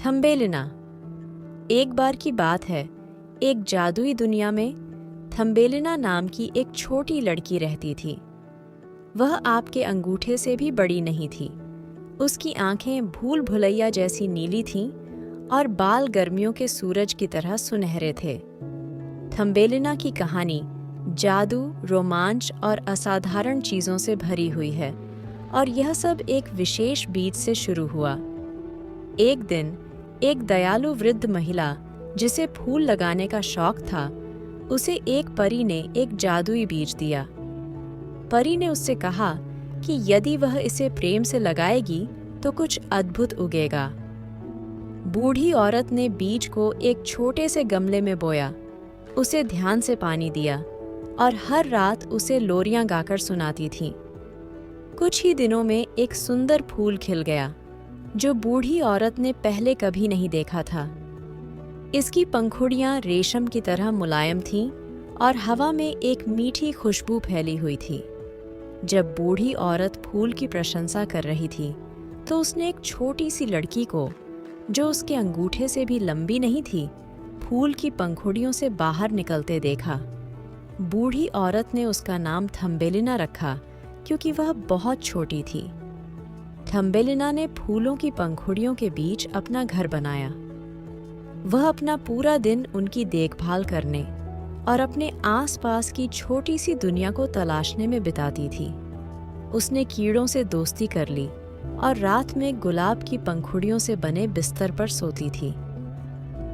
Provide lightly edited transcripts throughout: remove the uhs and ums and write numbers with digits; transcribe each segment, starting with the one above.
थम्बेलिना। एक बार की बात है, एक जादुई दुनिया में थम्बेलिना नाम की एक छोटी लड़की रहती थी। वह आपके अंगूठे से भी बड़ी नहीं थी। उसकी आंखें भूल भुलैया जैसी नीली थीं और बाल गर्मियों के सूरज की तरह सुनहरे थे। थम्बेलिना की कहानी जादू, रोमांच और असाधारण चीज़ों से भरी हुई है, और यह सब एक विशेष बीज से शुरू हुआ। एक दिन एक दयालु वृद्ध महिला, जिसे फूल लगाने का शौक था, उसे एक परी ने एक जादुई बीज दिया। परी ने उससे कहा कि यदि वह इसे प्रेम से लगाएगी तो कुछ अद्भुत उगेगा। बूढ़ी औरत ने बीज को एक छोटे से गमले में बोया, उसे ध्यान से पानी दिया और हर रात उसे लोरियां गाकर सुनाती थी। कुछ ही दिनों में एक सुंदर फूल खिल गया, जो बूढ़ी औरत ने पहले कभी नहीं देखा था। इसकी पंखुड़ियां रेशम की तरह मुलायम थीं और हवा में एक मीठी खुशबू फैली हुई थी। जब बूढ़ी औरत फूल की प्रशंसा कर रही थी, तो उसने एक छोटी सी लड़की को, जो उसके अंगूठे से भी लंबी नहीं थी, फूल की पंखुड़ियों से बाहर निकलते देखा। बूढ़ी औरत ने उसका नाम थम्बेलिना रखा, क्योंकि वह बहुत छोटी थी। थम्बेलिना ने फूलों की पंखुड़ियों के बीच अपना घर बनाया। वह अपना पूरा दिन उनकी देखभाल करने और अपने आसपास की छोटी सी दुनिया को तलाशने में बिताती थी। उसने कीड़ों से दोस्ती कर ली और रात में गुलाब की पंखुड़ियों से बने बिस्तर पर सोती थी।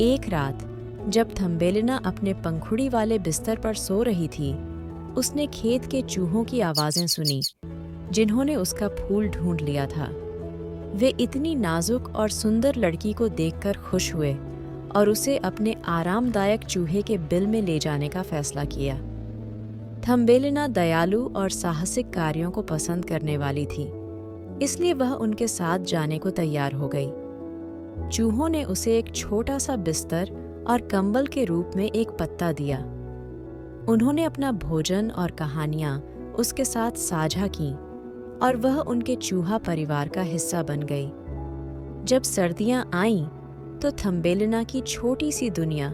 एक रात जब थम्बेलिना अपने पंखुड़ी वाले बिस्तर पर सो रही थी, उसने खेत के चूहों की आवाज़ें सुनी, जिन्होंने उसका फूल ढूंढ लिया था। वे इतनी नाजुक और सुंदर लड़की को देखकर खुश हुए और उसे अपने आरामदायक चूहे के बिल में ले जाने का फैसला किया। थम्बेलिना दयालु और साहसिक कार्यों को पसंद करने वाली थी, इसलिए वह उनके साथ जाने को तैयार हो गई। चूहों ने उसे एक छोटा सा बिस्तर और कंबल के रूप में एक पत्ता दिया। उन्होंने अपना भोजन और कहानियां उसके साथ साझा की और वह उनके चूहा परिवार का हिस्सा बन गई। जब सर्दियां आईं, तो थम्बेलिना की छोटी सी दुनिया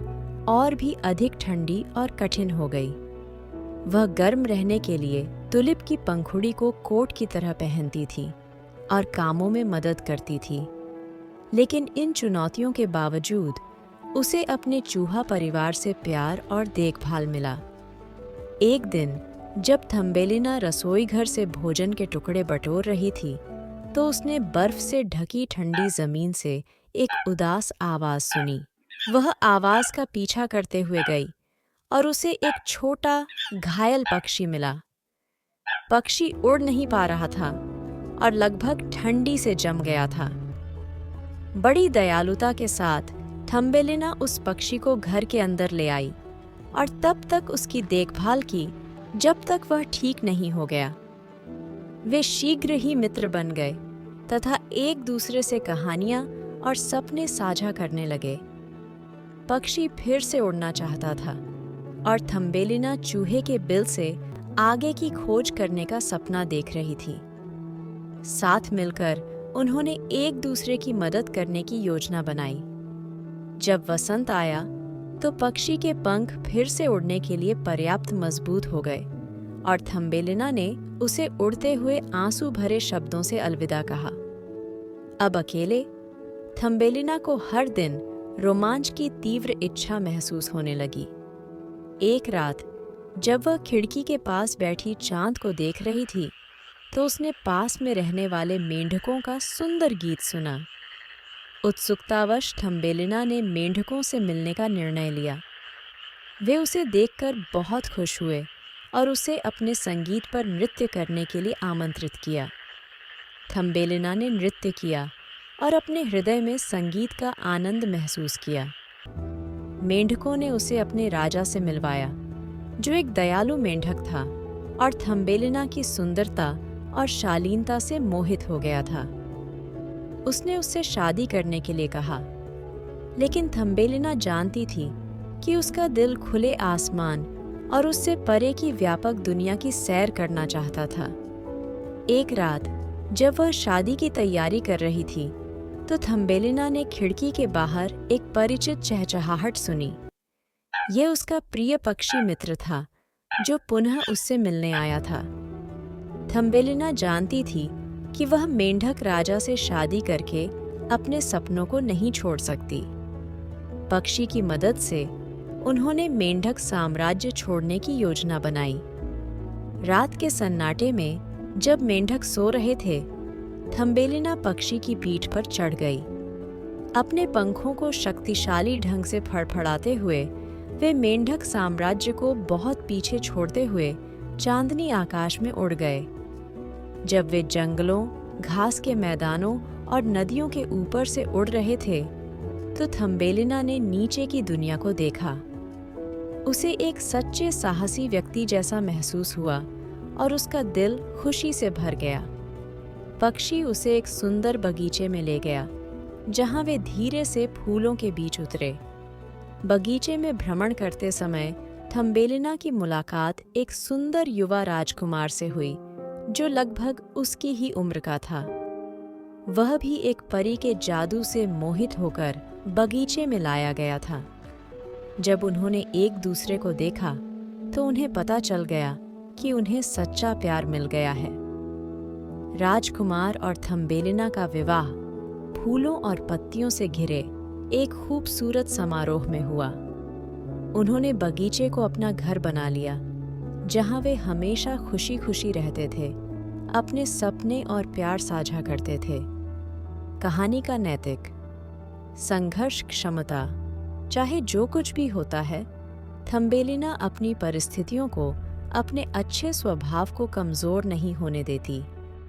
और भी अधिक ठंडी और कठिन हो गई। वह गर्म रहने के लिए तुलिप की पंखुड़ी को कोट की तरह पहनती थी और कामों में मदद करती थी। लेकिन इन चुनौतियों के बावजूद उसे अपने चूहा परिवार से प्यार और देखभाल मिला। एक दिन जब थम्बेलिना रसोई घर से भोजन के टुकड़े बटोर रही थी, तो उसने बर्फ से ढकी ठंडी जमीन से एक उदास आवाज सुनी। वह आवाज का पीछा करते हुए गई और उसे एक छोटा घायल पक्षी मिला। पक्षी उड़ नहीं पा रहा था और लगभग ठंडी से जम गया था। बड़ी दयालुता के साथ थम्बेलिना उस पक्षी को घर के अंदर ले आई और तब तक उसकी देखभाल की जब तक वह ठीक नहीं हो गया। वे शीघ्र ही मित्र बन गए तथा एक दूसरे से कहानियां और सपने साझा करने लगे। पक्षी फिर से उड़ना चाहता था और थम्बेलिना चूहे के बिल से आगे की खोज करने का सपना देख रही थी। साथ मिलकर उन्होंने एक दूसरे की मदद करने की योजना बनाई। जब वसंत आया, तो पक्षी के पंख फिर से उड़ने के लिए पर्याप्त मजबूत हो गए और थम्बेलिना ने उसे उड़ते हुए आंसू भरे शब्दों से अलविदा कहा। अब अकेले थम्बेलिना को हर दिन रोमांच की तीव्र इच्छा महसूस होने लगी। एक रात जब वह खिड़की के पास बैठी चांद को देख रही थी, तो उसने पास में रहने वाले मेंढकों का सुंदर गीत सुना। उत्सुकतावश थम्बेलिना ने मेंढकों से मिलने का निर्णय लिया। वे उसे देखकर बहुत खुश हुए और उसे अपने संगीत पर नृत्य करने के लिए आमंत्रित किया। थम्बेलिना ने नृत्य किया और अपने हृदय में संगीत का आनंद महसूस किया। मेंढकों ने उसे अपने राजा से मिलवाया, जो एक दयालु मेंढक था और थम्बेलिना की सुंदरता और शालीनता से मोहित हो गया था। उसने उससे शादी करने के लिए कहा, लेकिन थम्बेलिना जानती थी कि उसका दिल खुले आसमान और उससे परे की व्यापक दुनिया की सैर करना चाहता था। एक रात जब वह शादी की तैयारी कर रही थी, तो थम्बेलिना ने खिड़की के बाहर एक परिचित चहचहाहट सुनी। यह उसका प्रिय पक्षी मित्र था जो पुनः उससे मिलने आया था। थम्बेलिना जानती थी कि वह मेंढक राजा से शादी करके अपने सपनों को नहीं छोड़ सकती। पक्षी की मदद से उन्होंने मेंढक साम्राज्य छोड़ने की योजना बनाई। रात के सन्नाटे में जब मेंढक सो रहे थे, थम्बेलिना पक्षी की पीठ पर चढ़ गई। अपने पंखों को शक्तिशाली ढंग से फड़फड़ाते हुए वे मेंढक साम्राज्य को बहुत पीछे छोड़ते हुए चांदनी आकाश में उड़ गए। जब वे जंगलों, घास के मैदानों और नदियों के ऊपर से उड़ रहे थे, तो थम्बेलिना ने नीचे की दुनिया को देखा। उसे एक सच्चे साहसी व्यक्ति जैसा महसूस हुआ और उसका दिल खुशी से भर गया। पक्षी उसे एक सुंदर बगीचे में ले गया, जहां वे धीरे से फूलों के बीच उतरे। बगीचे में भ्रमण करते समय थम्बेलिना की मुलाकात एक सुंदर युवा राजकुमार से हुई, जो लगभग उसकी ही उम्र का था। वह भी एक परी के जादू से मोहित होकर बगीचे में लाया गया था। जब उन्होंने एक दूसरे को देखा, तो उन्हें पता चल गया कि उन्हें सच्चा प्यार मिल गया है। राजकुमार और थम्बेलिना का विवाह फूलों और पत्तियों से घिरे एक खूबसूरत समारोह में हुआ। उन्होंने बगीचे को अपना घर बना लिया, जहां वे हमेशा खुशी खुशी रहते थे, अपने सपने और प्यार साझा करते थे। कहानी का नैतिक: संघर्ष क्षमता। चाहे जो कुछ भी होता है, थम्बेलिना अपनी परिस्थितियों को अपने अच्छे स्वभाव को कमज़ोर नहीं होने देती।